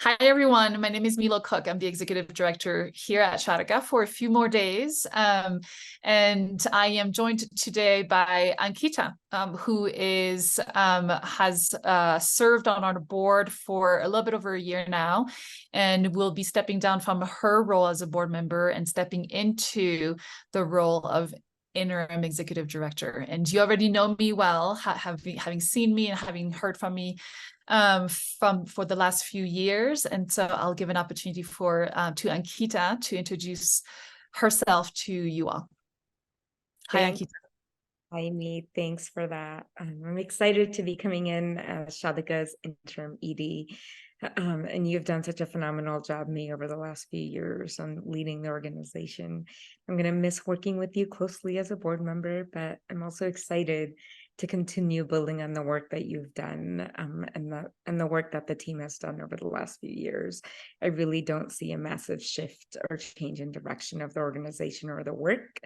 Hi, everyone. My name is Milo Cook. I'm the executive director here at Shadhika for a few more days. And I am joined today by Ankita, who has served on our board for a little bit over a year now, and will be stepping down from her role as a board member and stepping into the role of interim executive director. And you already know me well, having seen me and having heard from me for the last few years. And so I'll give an opportunity to Ankita to introduce herself to you all. Hi, Ankita. Hi, me. Thanks for that. I'm excited to be coming in as Shadhika's interim ED. And you've done such a phenomenal job, me, over the last few years on leading the organization. I'm going to miss working with you closely as a board member, but I'm also excited to continue building on the work that you've done and the work that the team has done over the last few years. I really don't see a massive shift or change in direction of the organization or the work,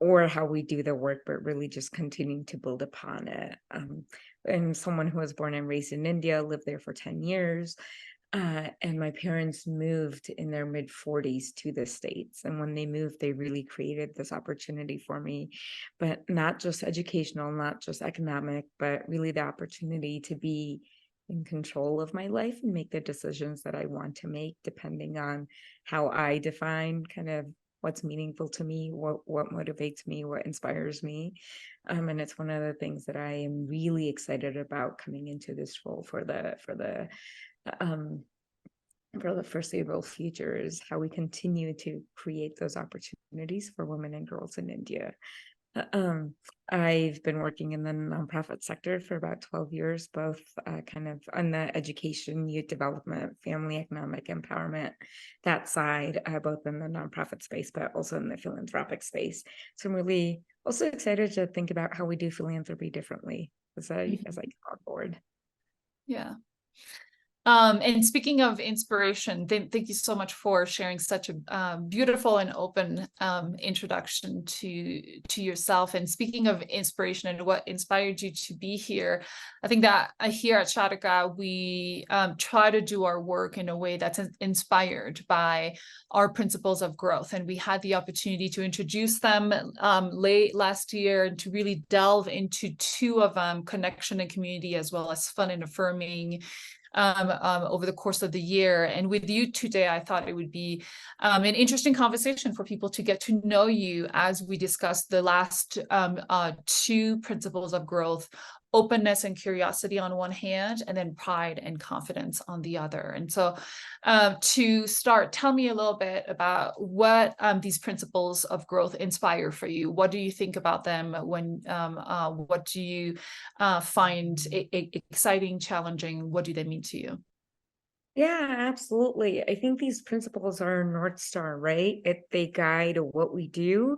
or how we do the work, but really just continuing to build upon it. And someone who was born and raised in India, lived there for 10 years. And my parents moved in their mid-40s to the States. And when they moved, they really created this opportunity for me, but not just educational, not just economic, but really the opportunity to be in control of my life and make the decisions that I want to make, depending on how I define kind of what's meaningful to me, what motivates me, what inspires me. And it's one of the things that I am really excited about coming into this role for the foreseeable future, is how we continue to create those opportunities for women and girls in India. I've been working in the nonprofit sector for about 12 years, both kind of on the education, youth development, family economic empowerment, that side, both in the nonprofit space, but also in the philanthropic space. So I'm really also excited to think about how we do philanthropy differently as I go on board. Yeah. And speaking of inspiration, thank you so much for sharing such a beautiful and open introduction to yourself. And speaking of inspiration and what inspired you to be here, I think that here at Shadhika, we try to do our work in a way that's inspired by our principles of growth. And we had the opportunity to introduce them late last year and to really delve into two of them, connection and community, as well as fun and affirming, over the course of the year. And with you today, I thought it would be an interesting conversation for people to get to know you as we discuss the last two principles of growth: openness and curiosity on one hand, and then pride and confidence on the other. And so to start, tell me a little bit about what these principles of growth inspire for you. What do you think about them? What do you find exciting, challenging? What do they mean to you? Yeah, absolutely. I think these principles are North Star, right? They guide what we do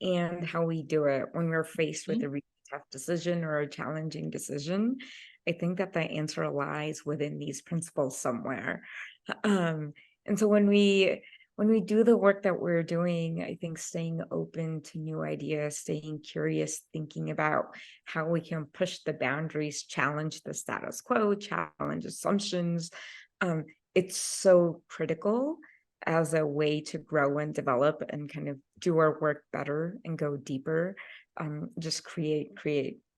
and how we do it when we're faced with a really tough decision or a challenging decision. I think that the answer lies within these principles somewhere. And so when we do the work that we're doing, I think staying open to new ideas, staying curious, thinking about how we can push the boundaries, challenge the status quo, challenge assumptions, it's so critical as a way to grow and develop and kind of do our work better and go deeper, just create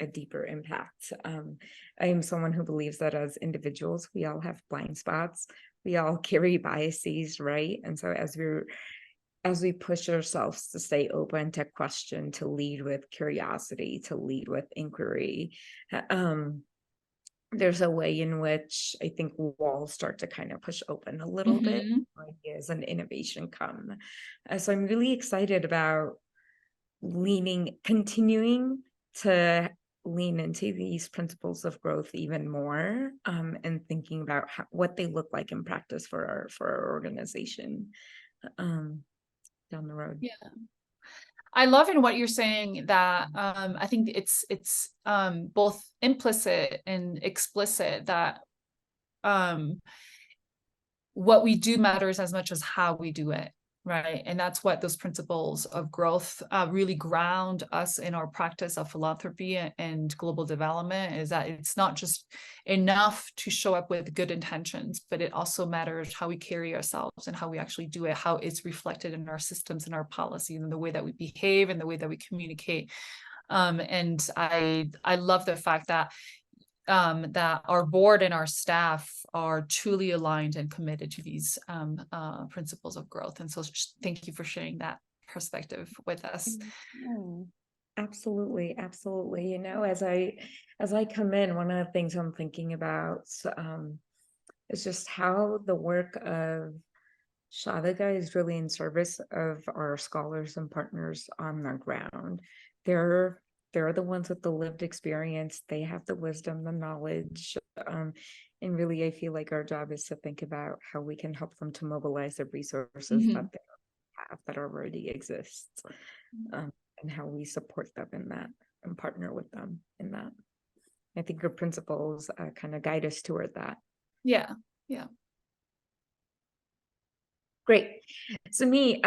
a deeper impact. I am someone who believes that as individuals, we all have blind spots. We all carry biases, right? And so as we push ourselves to stay open, to question, to lead with curiosity, to lead with inquiry, there's a way in which I think walls start to kind of push open a little bit, ideas and innovation come. So I'm really excited about continuing to lean into these principles of growth even more, and thinking about what they look like in practice for our organization down the road. Yeah. I love in what you're saying that I think it's both implicit and explicit that what we do matters as much as how we do it. Right. And that's what those principles of growth really ground us in our practice of philanthropy and global development, is that it's not just enough to show up with good intentions, but it also matters how we carry ourselves and how we actually do it, how it's reflected in our systems and our policies and the way that we behave and the way that we communicate. And I love the fact that that our board and our staff are truly aligned and committed to these principles of growth. And so thank you for sharing that perspective with us. Yeah, absolutely, absolutely. You know, as I come in, one of the things I'm thinking about is just how the work of Shadhika is really in service of our scholars and partners on the ground. They're they're the ones with the lived experience. They have the wisdom, the knowledge, and really, I feel like our job is to think about how we can help them to mobilize the resources that they have that already exist, and how we support them in that and partner with them in that. I think our principles kind of guide us toward that. Yeah. Yeah. Great. So me,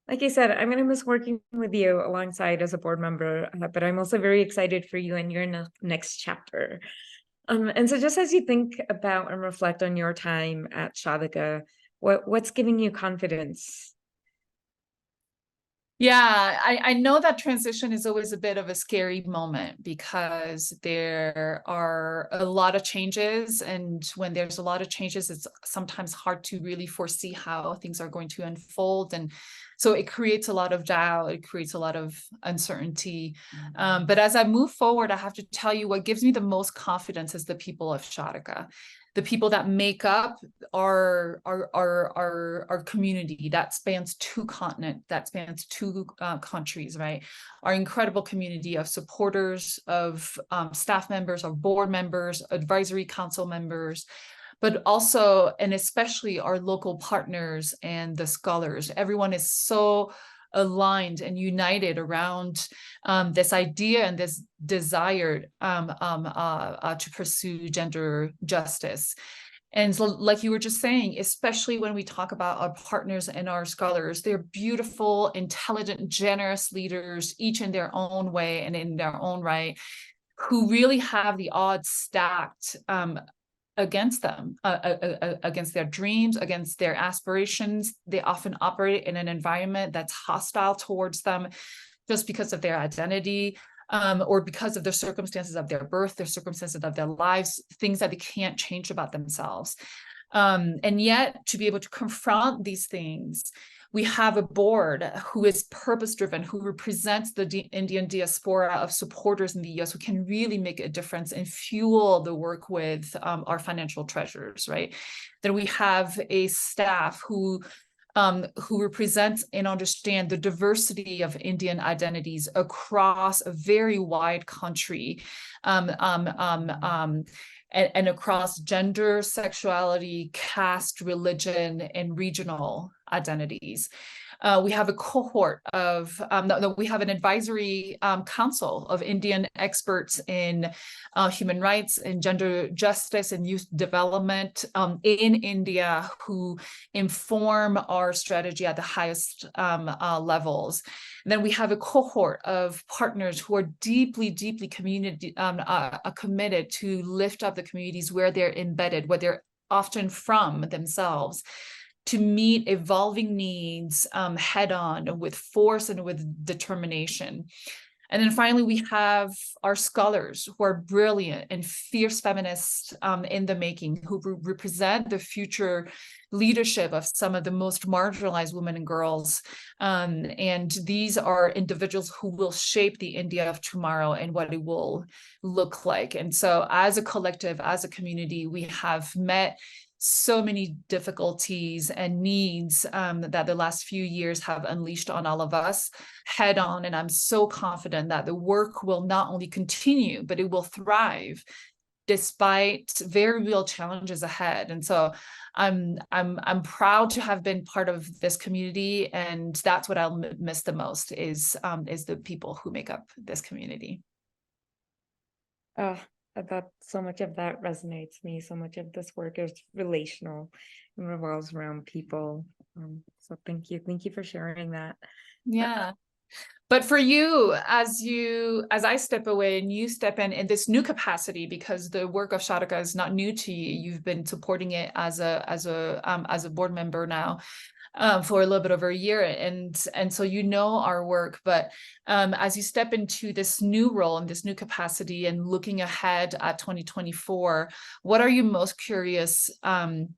like I said, I'm going to miss working with you alongside as a board member, but I'm also very excited for you and your next chapter. And so just as you think about and reflect on your time at Shadhika, what's giving you confidence? Yeah, I know that transition is always a bit of a scary moment because there are a lot of changes. And when there's a lot of changes, it's sometimes hard to really foresee how things are going to unfold. And so it creates a lot of doubt, it creates a lot of uncertainty. But as I move forward, I have to tell you what gives me the most confidence is the people of Shadhika, the people that make up our community that spans 2 continents, that spans 2 countries, right? Our incredible community of supporters, of staff members, of board members, advisory council members, but also and especially our local partners and the scholars. Everyone is so aligned and united around this idea and this desire to pursue gender justice. And so, like you were just saying, especially when we talk about our partners and our scholars, they're beautiful, intelligent, generous leaders, each in their own way and in their own right, who really have the odds stacked against them, against their dreams, against their aspirations. They often operate in an environment that's hostile towards them just because of their identity, or because of the circumstances of their birth, their circumstances of their lives, things that they can't change about themselves. And yet, to be able to confront these things, we have a board who is purpose-driven, who represents the Indian diaspora of supporters in the US, who can really make a difference and fuel the work with our financial treasures, right? Then we have a staff who represents and understand the diversity of Indian identities across a very wide country, and across gender, sexuality, caste, religion, and regional identities. We have a cohort of, we have an advisory council of Indian experts in human rights and gender justice and youth development in India, who inform our strategy at the highest levels. And then we have a cohort of partners who are deeply, deeply committed to lift up the communities where they're embedded, where they're often from themselves, to meet evolving needs head on with force and with determination. And then finally, we have our scholars who are brilliant and fierce feminists in the making, who represent the future leadership of some of the most marginalized women and girls. And these are individuals who will shape the India of tomorrow and what it will look like. And so as a collective, as a community, we have met so many difficulties and needs that the last few years have unleashed on all of us head on. And I'm so confident that the work will not only continue, but it will thrive despite very real challenges ahead. And so I'm proud to have been part of this community, and that's what I'll miss the most is the people who make up this community. That so much of that resonates me. So much of this work is relational and revolves around people. So thank you for sharing that. Yeah. But for you, as I step away and you step in this new capacity, because the work of Shadhika is not new to you, you've been supporting it as a board member now for a little bit over a year, and so you know our work. But as you step into this new role and this new capacity and looking ahead at 2024, what are you most curious and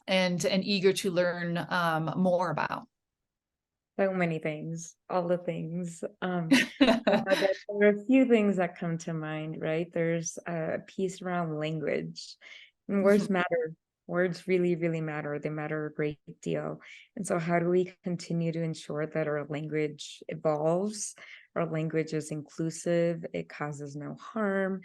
eager to learn more about? So many things, all the things. There are a few things that come to mind, right? There's a piece around language, and words matter. Words really, really matter. They matter a great deal. And so, how do we continue to ensure that our language evolves? Our language is inclusive, it causes no harm,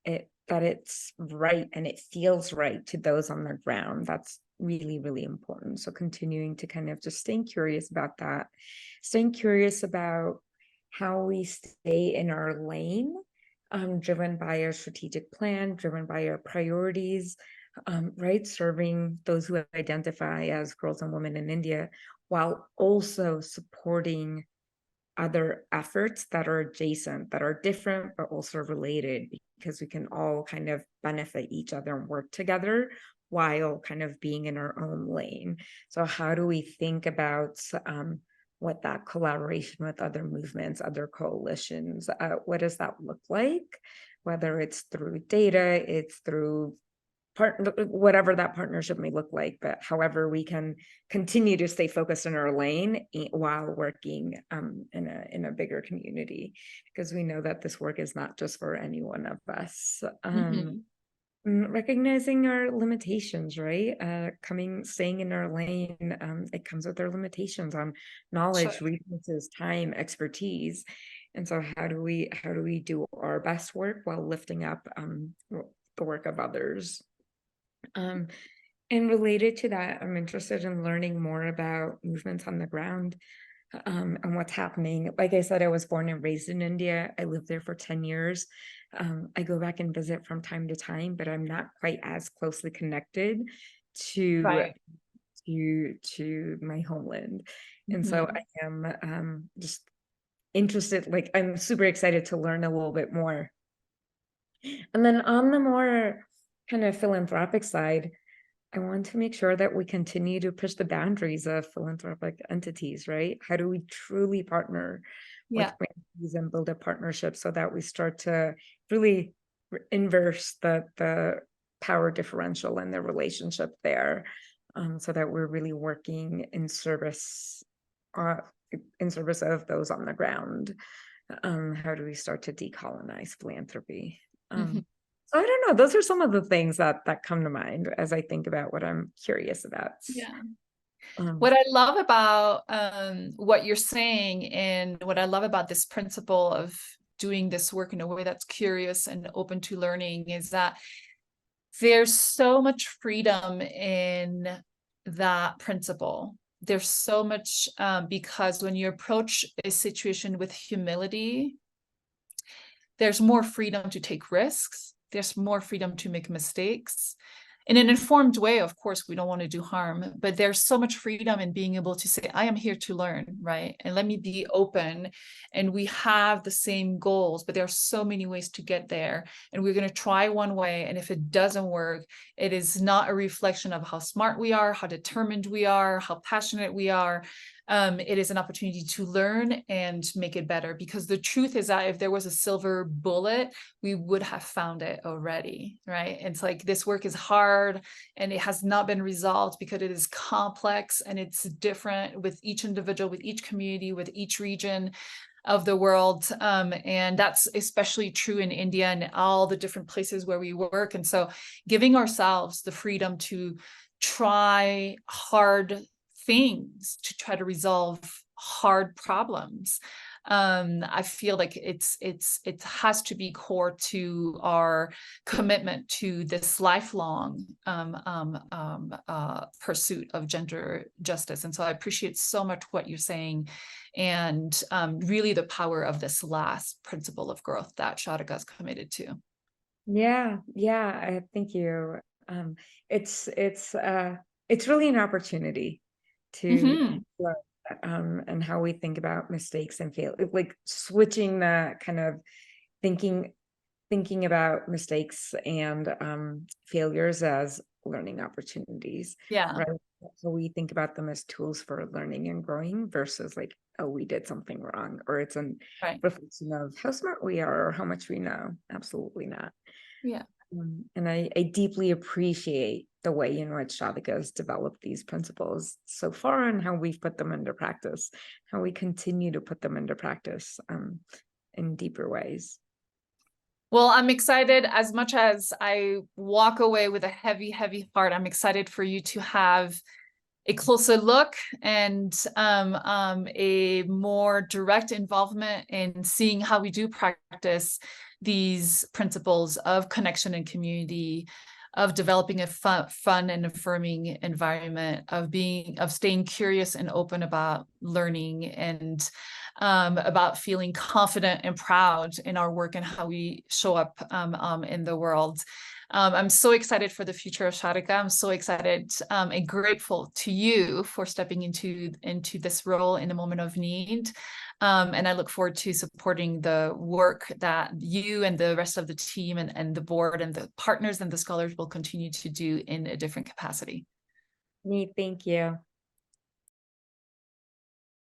that it's right and it feels right to those on the ground. That's really, really important. So continuing to kind of just staying curious about that, staying curious about how we stay in our lane, driven by our strategic plan, driven by our priorities, right? Serving those who identify as girls and women in India, while also supporting other efforts that are adjacent, that are different, but also related, because we can all kind of benefit each other and work together while kind of being in our own lane. So, how do we think about what that collaboration with other movements, other coalitions, what does that look like? Whether it's through data, it's through whatever that partnership may look like, but however we can continue to stay focused in our lane while working in a bigger community, because we know that this work is not just for any one of us. Recognizing our limitations, right? Staying in our lane, it comes with our limitations on knowledge, Sure. resources, time, expertise. And so how do we do our best work while lifting up the work of others? And related to that, I'm interested in learning more about movements on the ground, and what's happening. Like I said, I was born and raised in India. I lived there for 10 years. I go back and visit from time to time, but I'm not quite as closely connected to Right. my homeland. And so I am just interested, like I'm super excited to learn a little bit more. And then on the more kind of philanthropic side, I want to make sure that we continue to push the boundaries of philanthropic entities, right? How do we truly partner Yeah. with grantees and build a partnership so that we start to really inverse the power differential in the relationship there, so that we're really working uh, in service of those on the ground. How do we start to decolonize philanthropy? So I don't know. Those are some of the things that come to mind as I think about what I'm curious about. Yeah. Um, What I love about what you're saying, and what I love about this principle of doing this work in a way that's curious and open to learning, is that there's so much freedom in that principle. There's so much because when you approach a situation with humility, there's more freedom to take risks. There's more freedom to make mistakes in an informed way. Of course, we don't want to do harm, but there's so much freedom in being able to say, I am here to learn, right? And let me be open. And we have the same goals, but there are so many ways to get there. And we're going to try one way. And if it doesn't work, it is not a reflection of how smart we are, how determined we are, how passionate we are. It is an opportunity to learn and make it better, because the truth is that if there was a silver bullet, we would have found it already, right? It's like this work is hard and it has not been resolved because it is complex and it's different with each individual, with each community, with each region of the world. And that's especially true in India and all the different places where we work. And so giving ourselves the freedom to try hard things, to try to resolve hard problems, I feel like it has to be core to our commitment to this lifelong pursuit of gender justice. And so I appreciate so much what you're saying, and really the power of this last principle of growth that Shadhika is committed to. thank you. It's really an opportunity. Mhm. learn, and how we think about mistakes and fail, like switching the kind of thinking about mistakes and failures as learning opportunities, Yeah, right? So we think about them as tools for learning and growing versus like, oh, we did something wrong, or it's a right. reflection of how smart we are or how much we know. Absolutely not. Yeah. And I deeply appreciate the way in which Shadhika has developed these principles so far and how we've put them into practice, how we continue to put them into practice in deeper ways. Well, I'm excited as much as I walk away with a heavy, heavy heart. I'm excited for you to have a closer look and a more direct involvement in seeing how we do practice these principles of connection and community, of developing a fun and affirming environment, of staying curious and open about learning, and about feeling confident and proud in our work and how we show up in the world. I'm so excited for the future of Shadhika. I'm so excited and grateful to you for stepping into this role in a moment of need. And I look forward to supporting the work that you and the rest of the team and the board and the partners and the scholars will continue to do in a different capacity. Neat, thank you.